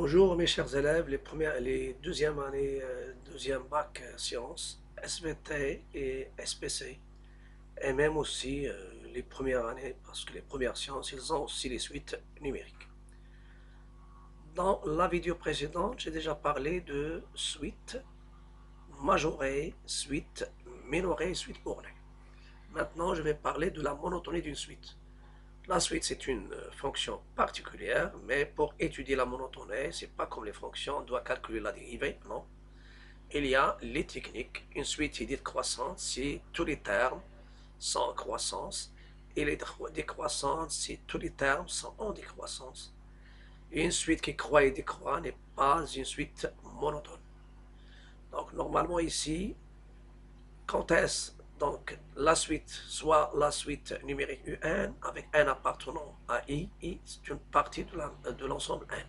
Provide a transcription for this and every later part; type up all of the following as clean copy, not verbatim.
Bonjour mes chers élèves, les deuxième année, deuxième bac sciences, SVT et SPC, et même aussi les premières années, parce que les premières sciences, ils ont aussi les suites numériques. Dans la vidéo précédente, j'ai déjà parlé de suite majorée, suite minorée, suite bornée. Maintenant, je vais parler de la monotonie d'une suite. La suite, c'est une fonction particulière, mais pour étudier la monotonie, c'est pas comme les fonctions, on doit calculer la dérivée, non. Il y a les techniques. Une suite est décroissante si tous les termes sont en croissance, et les décroissantes si tous les termes sont en décroissance. Une suite qui croît et décroît n'est pas une suite monotone. Donc normalement ici, quand est-ce donc la suite, soit la suite numérique UN avec n appartenant à I c'est une partie de l'ensemble n.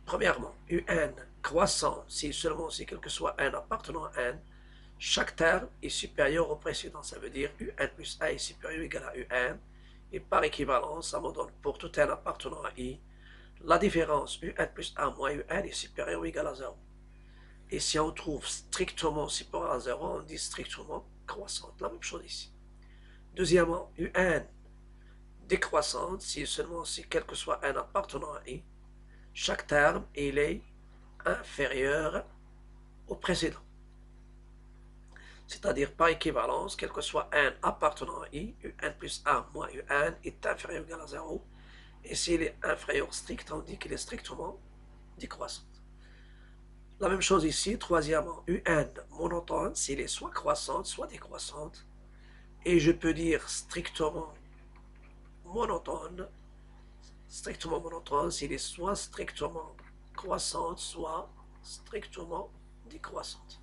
Premièrement, UN croissant si seulement si quel que soit n appartenant à n, chaque terme est supérieur au précédent. Ça veut dire UN plus A est supérieur ou égal à UN. Et par équivalence, ça me donne pour tout n appartenant à I, la différence UN plus A moins UN est supérieur ou égal à 0. Et si on trouve strictement supérieur à 0, on dit strictement croissante. La même chose ici. Deuxièmement, UN décroissante si seulement si quel que soit n appartenant à I, chaque terme il est inférieur au précédent. C'est-à-dire par équivalence, quel que soit n appartenant à I, UN plus A moins UN est inférieur ou égal à 0. Et s'il est inférieur strict, on dit qu'il est strictement décroissant. La même chose ici, troisièmement, UN monotone, s'il est soit croissante, soit décroissante. Et je peux dire strictement monotone, s'il est soit strictement croissante, soit strictement décroissante.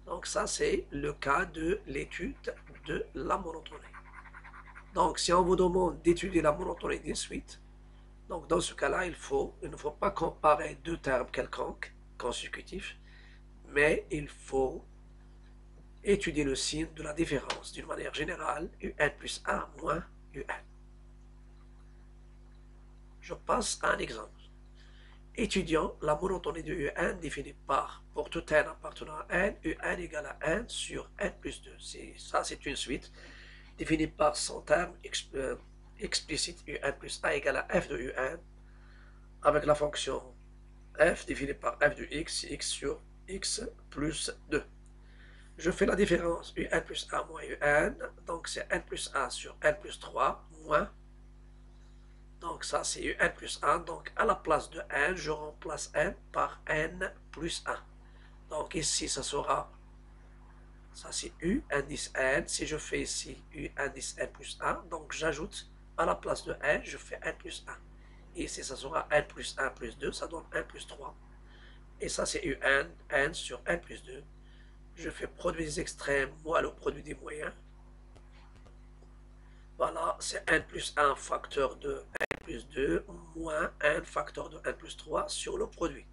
Donc ça, c'est le cas de l'étude de la monotonie. Donc si on vous demande d'étudier la monotonie d'une suite, donc dans ce cas-là, il ne faut pas comparer deux termes quelconques, consécutifs, mais il faut étudier le signe de la différence d'une manière générale, UN plus 1 moins UN. Je passe à un exemple. Étudiant la monotonie de UN définie par, pour tout n appartenant à n, UN égale à n sur n plus 2. Ça, c'est une suite définie par son terme explicite UN plus A égale à f de UN, avec la fonction f définie par f de x sur x plus 2. Je fais la différence UN plus A moins UN, donc c'est n plus 1 sur n plus 3 moins. Donc ça c'est UN plus 1, donc à la place de n, je remplace n par n plus 1. Donc ici ça sera, ça c'est U indice n, si je fais ici U indice n plus 1, donc j'ajoute à la place de n, je fais n plus 1. Et ici ça sera n plus 1 plus 2, ça donne n plus 3. Et ça c'est UN, n sur n plus 2. Je fais produit des extrêmes moins le produit des moyens. Voilà, c'est n plus 1 facteur de n plus 2 moins n facteur de n plus 3 sur le produit.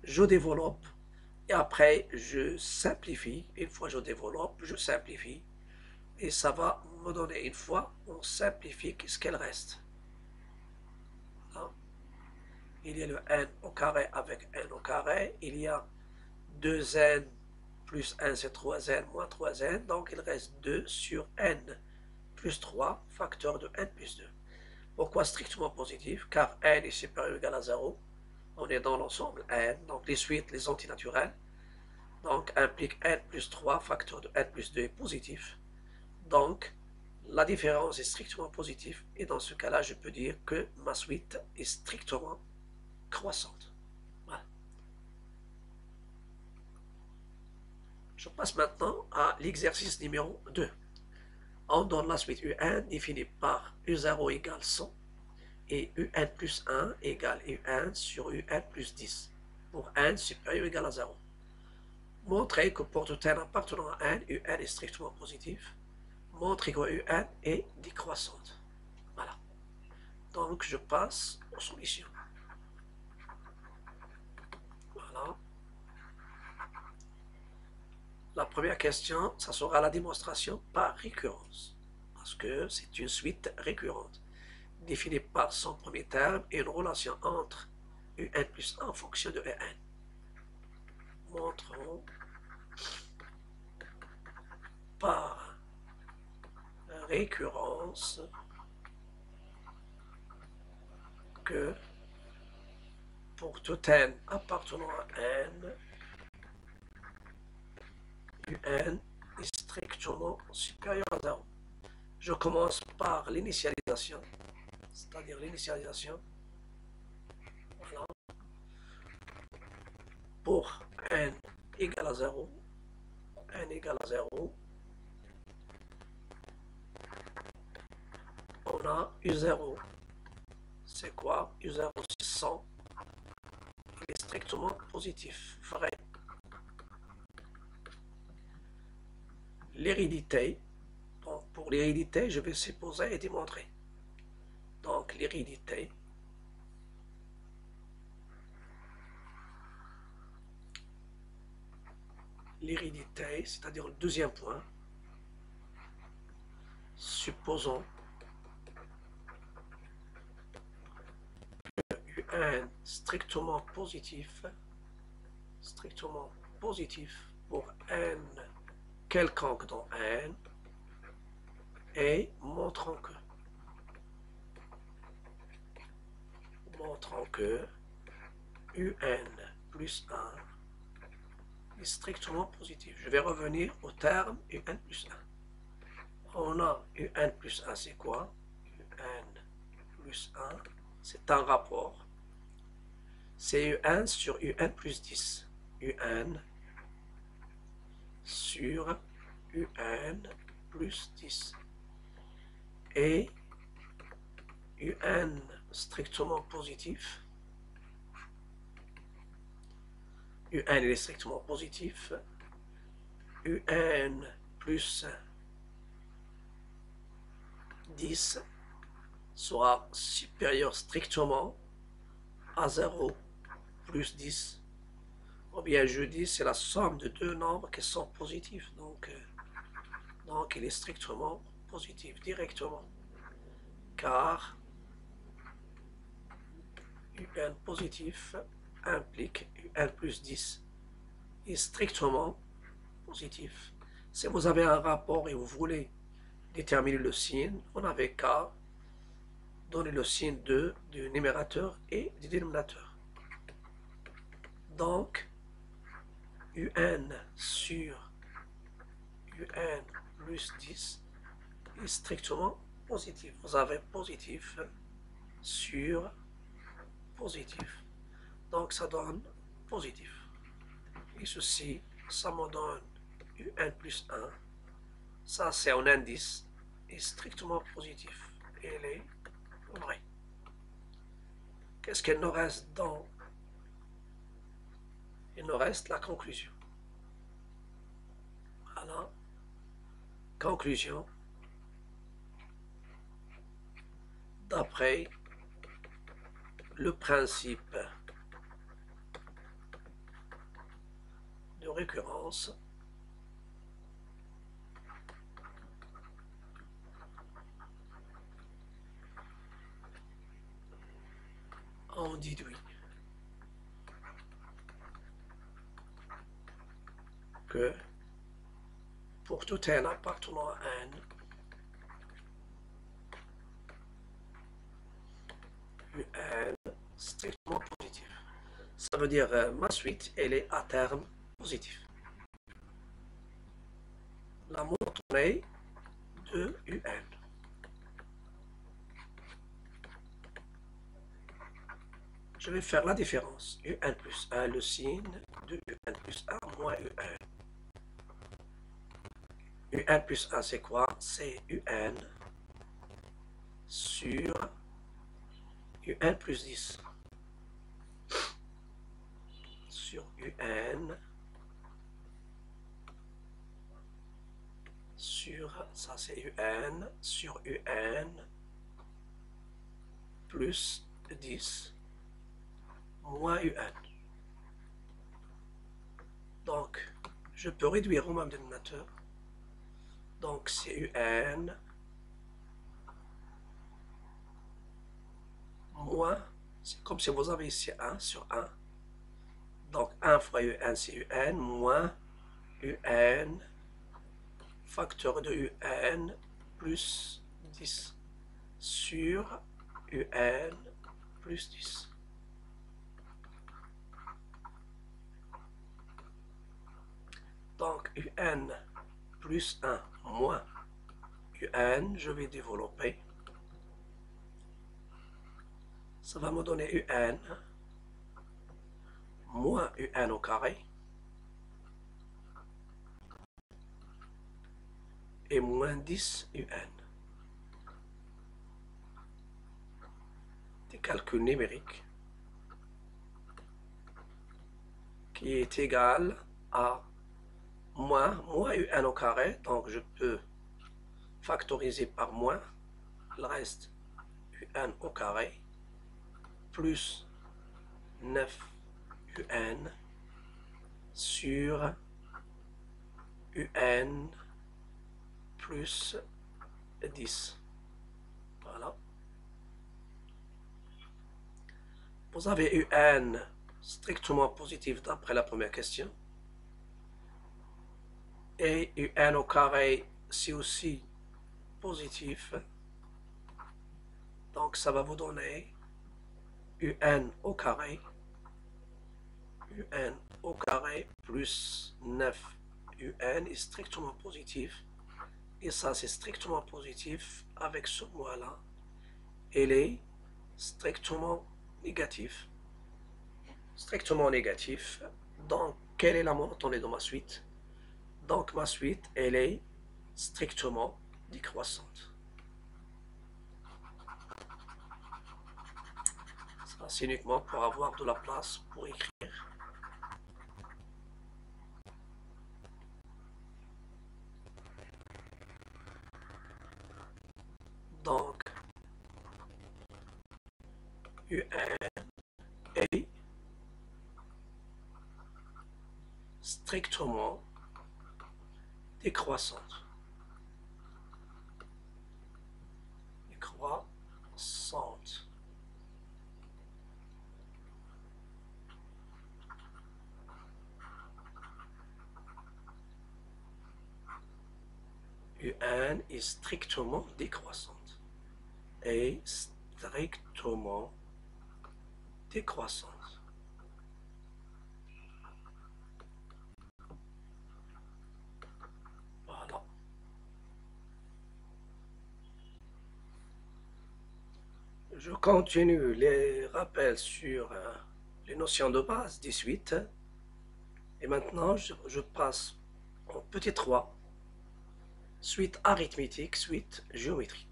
Je développe et après je simplifie. Une fois je développe, je simplifie. Et ça va me donner, une fois on simplifie, qu'est-ce qu'elle reste. Voilà. Il y a le n au carré avec n au carré. Il y a 2n plus 1 c'est 3n moins 3n. Donc il reste 2 sur n plus 3 facteur de n plus 2. Pourquoi strictement positif? Car n est supérieur ou égal à 0. On est dans l'ensemble n, donc les suites, les antinaturelles. Donc implique n plus 3 facteur de n plus 2 est positif. Donc la différence est strictement positive. Et dans ce cas-là, je peux dire que ma suite est strictement croissante. Voilà. Je passe maintenant à l'exercice numéro 2. On donne la suite UN définie par U0 égale 100 et UN plus 1 égale UN sur UN plus 10 pour n supérieur ou égal à 0. Montrer que pour tout n appartenant à n, UN est strictement positif. Montrer que UN est décroissante. Voilà. Donc je passe aux solutions. Voilà. La première question, ça sera la démonstration par récurrence, parce que c'est une suite récurrente, définie par son premier terme et une relation entre un plus 1 en fonction de un. Montrons par récurrence que pour tout n appartenant à n, un est strictement supérieur à 0. Je commence par l'initialisation, c'est-à-dire l'initialisation. Voilà. Pour n égale à 0, n égale à 0, on a U0. C'est quoi? U0, c'est 100. Il est strictement positif, vrai. L'hérédité. Donc, pour l'hérédité, je vais supposer et démontrer. Donc, l'hérédité. L'hérédité, c'est-à-dire le deuxième point. Supposons que un strictement positif pour n quelconque dans n, et montrant que un plus 1 est strictement positif. Je vais revenir au terme un plus 1. On a un plus 1, c'est quoi? Un plus 1, c'est un rapport. C'est un sur un plus 10. Un sur un plus 10. Et un strictement positif. un il est strictement positif. un plus 10 sera supérieur strictement à 0 plus 10. Ou bien je dis c'est la somme de deux nombres qui sont positifs. Donc il est strictement positif directement. Car un positif implique un plus 10 est strictement positif. Si vous avez un rapport et vous voulez déterminer le signe, on n'avait qu'à donner le signe du numérateur et du dénominateur. Donc, un sur un plus 10 est strictement positif. Vous avez positif sur positif. Donc, ça donne positif. Et ceci, ça me donne un plus 1. Ça, c'est un indice est strictement positif. Et il est vrai. Qu'est-ce qu'il nous reste dans? Il nous reste la conclusion. Voilà. Conclusion. D'après le principe de récurrence, on déduit que pour tout n appartenant à n, un strictement positif. Ça veut dire ma suite, elle est à terme positif. La montée de un. Je vais faire la différence. un plus 1, le signe de un plus 1 moins un plus 1, c'est quoi? C'est un sur un plus 10. Sur un sur, ça c'est un sur un plus 10 moins un. Donc, je peux réduire au même dénominateur. Donc, c'est un moins C'est comme si vous avez ici 1 sur 1. Donc 1 fois UN, c'est UN, moins UN, facteur de UN, plus 10, sur UN, plus 10. Donc UN plus 1 moins UN, je vais développer. Ça va me donner UN moins UN au carré et moins 10 UN. Des calculs numériques qui est égal à moins UN au carré, donc je peux factoriser par moins, le reste UN au carré, plus 9 UN sur UN plus 10. Voilà. Vous avez UN strictement positif d'après la première question. Et UN au carré, c'est aussi positif. Donc ça va vous donner UN au carré plus 9 UN est strictement positif. Et ça, c'est strictement positif avec ce mois-là. Elle est strictement négatif. Strictement négatif. Donc, quelle est la monotone de ma suite? Donc, ma suite, elle est strictement décroissante. Ça, c'est uniquement pour avoir de la place pour écrire. Donc, UN est strictement décroissante. Décroissante. UN est strictement décroissante. Est strictement décroissante. Voilà. Je continue les rappels sur les notions de base 18. Et maintenant, je passe au petit 3. Suite arithmétique, suite géométrique.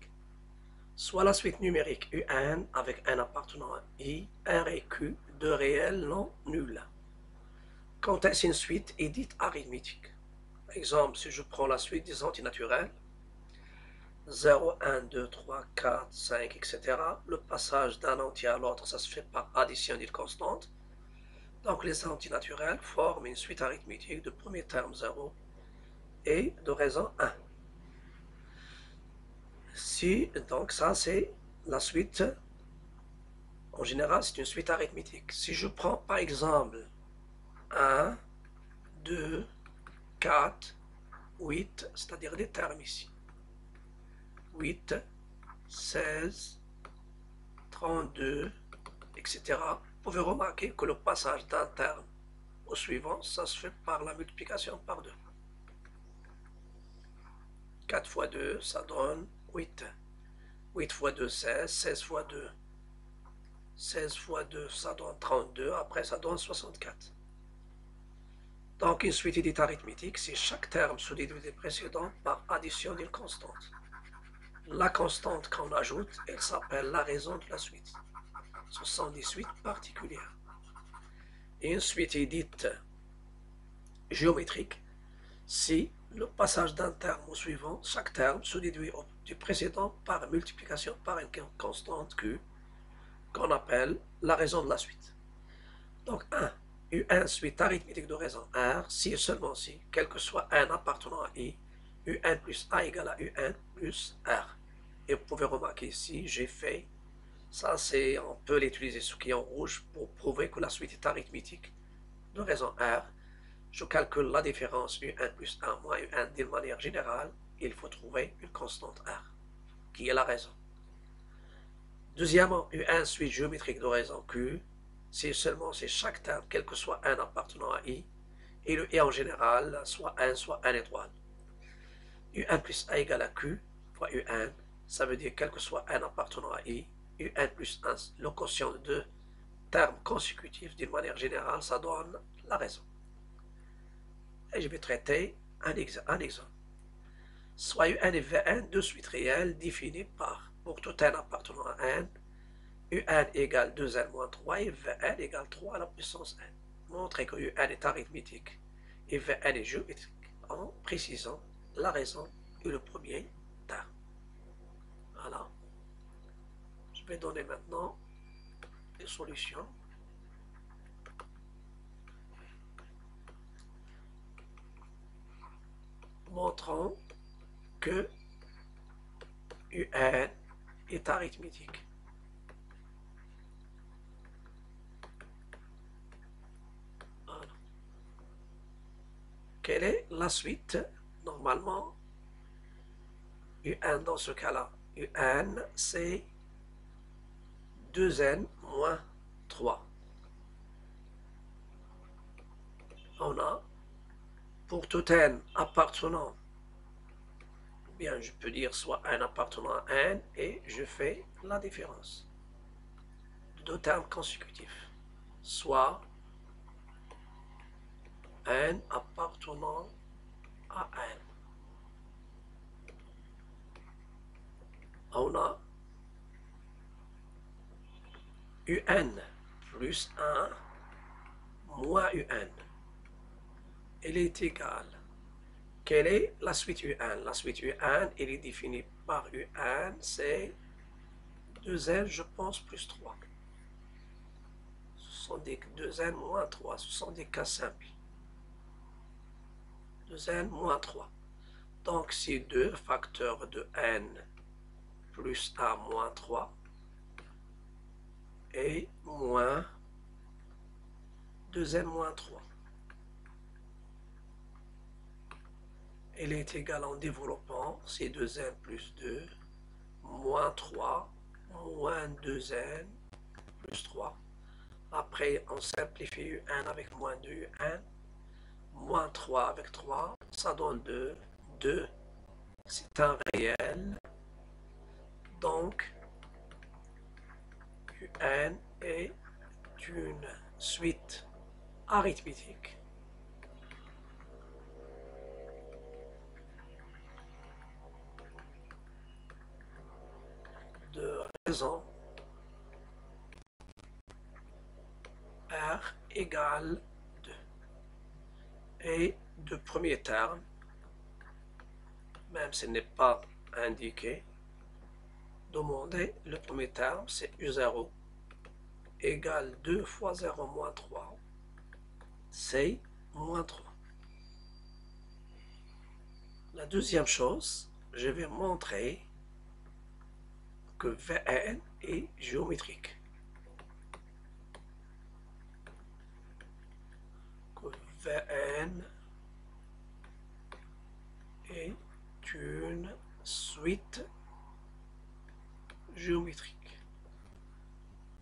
Soit la suite numérique UN avec un appartenant à I, R et Q, deux réels non nuls. Quand est-ce une suite est dite arithmétique? Par exemple, si je prends la suite des antinaturels, 0, 1, 2, 3, 4, 5, etc. Le passage d'un entier à l'autre, ça se fait par addition d'une constante. Donc les antinaturels forment une suite arithmétique de premier terme 0 et de raison 1. Si, donc ça c'est la suite, en général c'est une suite arithmétique. Si je prends par exemple 1, 2, 4, 8, c'est-à-dire des termes ici. 8, 16, 32, etc. Vous pouvez remarquer que le passage d'un terme au suivant, ça se fait par la multiplication par 2. 4 fois 2, ça donne 8. 8 fois 2, 16. 16 fois 2, 16 fois 2, ça donne 32. Après, ça donne 64. Donc, une suite dite arithmétique, c'est chaque terme se déduit des précédents par addition d'une constante. La constante qu'on ajoute, elle s'appelle la raison de la suite. Ce sont des suites particulières. Et une suite est dite géométrique si le passage d'un terme au suivant, chaque terme se déduit du précédent par multiplication par une constante Q, qu'on appelle la raison de la suite. Donc 1, UN suite arithmétique de raison R, si et seulement si, quel que soit n appartenant à I, UN plus A égale à UN plus R. Et vous pouvez remarquer ici, j'ai fait Ça, on peut l'utiliser ce qui est en rouge pour prouver que la suite est arithmétique de raison R. Je calcule la différence U1 plus 1 moins U1 d'une manière générale. Il faut trouver une constante R, qui est la raison. Deuxièmement, U1 suite géométrique de raison Q, c'est chaque terme, quel que soit n appartenant à I, et le I en général, soit n étoile. U1 plus A égale à Q fois U1, ça veut dire quel que soit n appartenant à I, U1 plus 1, le quotient de deux termes consécutifs d'une manière générale, ça donne la raison. Et je vais traiter un exemple. Soit U1 et Vn, deux suites réelles définies par, pour tout n appartenant à n, Un égale 2n moins 3 et Vn égale 3 à la puissance n. Montrer que Un est arithmétique et Vn est géométrique en précisant la raison et le premier terme. Voilà. Je vais donner maintenant des solutions. Montrant que Un est arithmétique. Voilà. Quelle est la suite? Normalement, Un dans ce cas-là, Un c'est 2n moins 3. On a pour tout n appartenant, bien je peux dire soit n appartenant à n et je fais la différence de deux termes consécutifs, soit n appartenant à n. On a Un plus 1 moins Un. Elle est égale. Quelle est la suite Un? La suite Un, elle est définie par Un, c'est 2n, je pense, plus 3. Ce sont des 2n moins 3, ce sont des cas simples. 2n moins 3. Donc, c'est 2 facteurs de n plus 1 moins 3 et moins 2n moins 3. Elle est égale en développant, c'est 2n plus 2, moins 3, moins 2n plus 3. Après, on simplifie U1 avec moins 2 U1, moins 3 avec 3, ça donne 2. 2, c'est un réel. Donc, Un est une suite arithmétique de raison R égale 2. Et de premier terme, même s'il n'est pas indiqué, demander le premier terme, c'est U0 égale 2 fois 0 moins 3, c'est moins 3. La deuxième chose, je vais montrer que Vn est géométrique. Que Vn est une suite géométrique.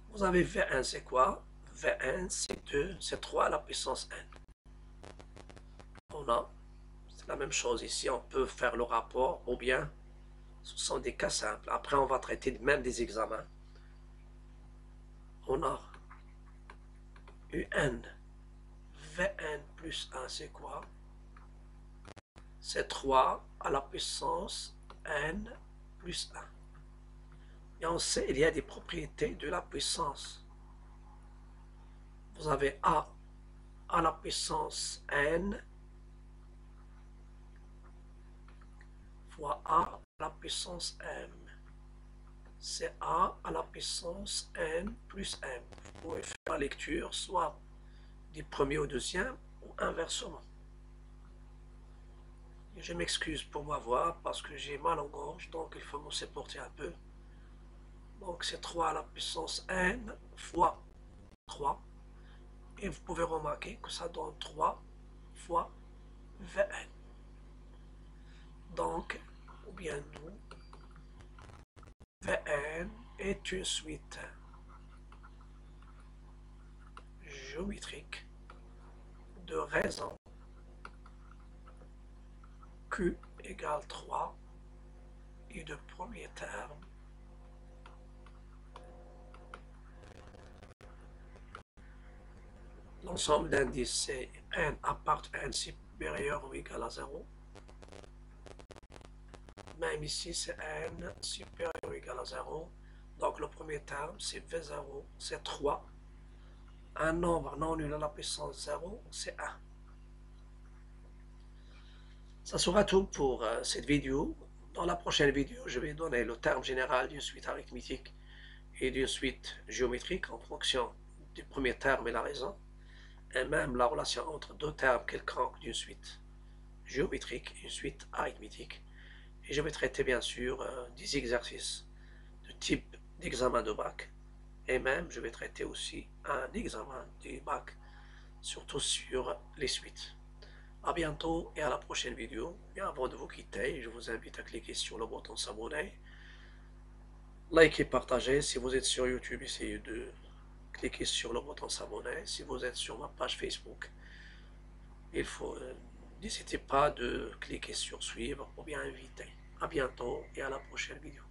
Vous avez V1, c'est quoi? V1, c'est 2, c'est 3 à la puissance n. On a, c'est la même chose ici, on peut faire le rapport, ou bien, ce sont des cas simples. Après, on va traiter même des examens. On a Un, Vn plus 1, c'est quoi? C'est 3 à la puissance n plus 1. Et on sait qu'il y a des propriétés de la puissance. Vous avez A à la puissance n fois A à la puissance m. C'est A à la puissance n plus m. Vous pouvez faire la lecture soit du premier au deuxième ou inversement. Et je m'excuse pour ma voix parce que j'ai mal en gorge, donc il faut me supporter un peu. Donc c'est 3 à la puissance n fois 3. Et vous pouvez remarquer que ça donne 3 fois Vn. Donc, ou bien nous, Vn est une suite géométrique de raisons Q égale 3 et de premier terme l'ensemble d'indices c'est n à part n supérieur ou égal à 0. Même ici c'est n supérieur ou égal à 0. Donc le premier terme c'est V0, c'est 3. Un nombre non nul à la puissance 0, c'est 1. Ça sera tout pour cette vidéo. Dans la prochaine vidéo, je vais donner le terme général d'une suite arithmétique et d'une suite géométrique en fonction du premier terme et la raison, et même la relation entre deux termes quelconques d'une suite géométrique et une suite arithmétique. Et je vais traiter bien sûr des exercices de type d'examen de bac, et même je vais traiter aussi un examen du bac, surtout sur les suites. À bientôt et à la prochaine vidéo. Et avant de vous quitter, je vous invite à cliquer sur le bouton s'abonner, likez, partagez. Si vous êtes sur YouTube, essayez de cliquer sur le bouton s'abonner. Si vous êtes sur ma page Facebook, n'hésitez pas de cliquer sur suivre ou bien inviter. À bientôt et à la prochaine vidéo.